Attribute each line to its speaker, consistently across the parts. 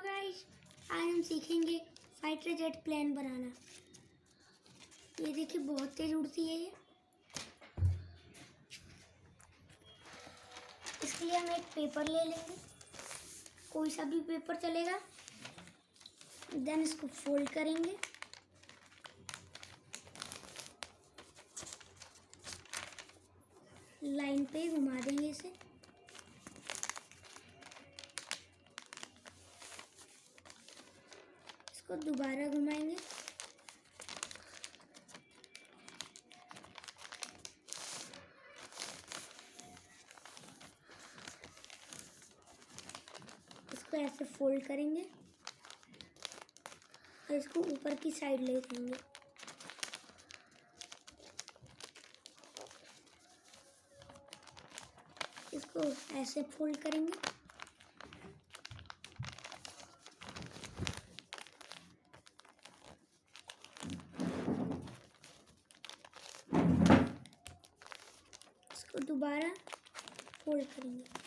Speaker 1: Guys, आज हम सीखेंगे फाइटर जेट प्लेन बनाना। ये देखिए बहुत तेज उड़ती है ये। इसके लिए हम एक पेपर ले लेंगे, कोई सा भी पेपर चलेगा। देन इसको फोल्ड करेंगे। लाइन पे घुमा देंगे इसे। इसको दोबारा घुमाएंगे। इसको ऐसे फोल्ड करेंगे और इसको ऊपर की साइड ले जाएंगे। इसको ऐसे फोल्ड करेंगे। इसको दोबारा फोल्ड करेंगे।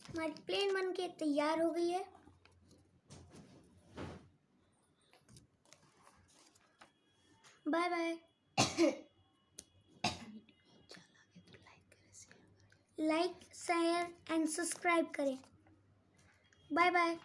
Speaker 1: हमारी प्लेन बन के तैयार हो गई है। Bye bye. Like share and subscribe करें। Bye bye.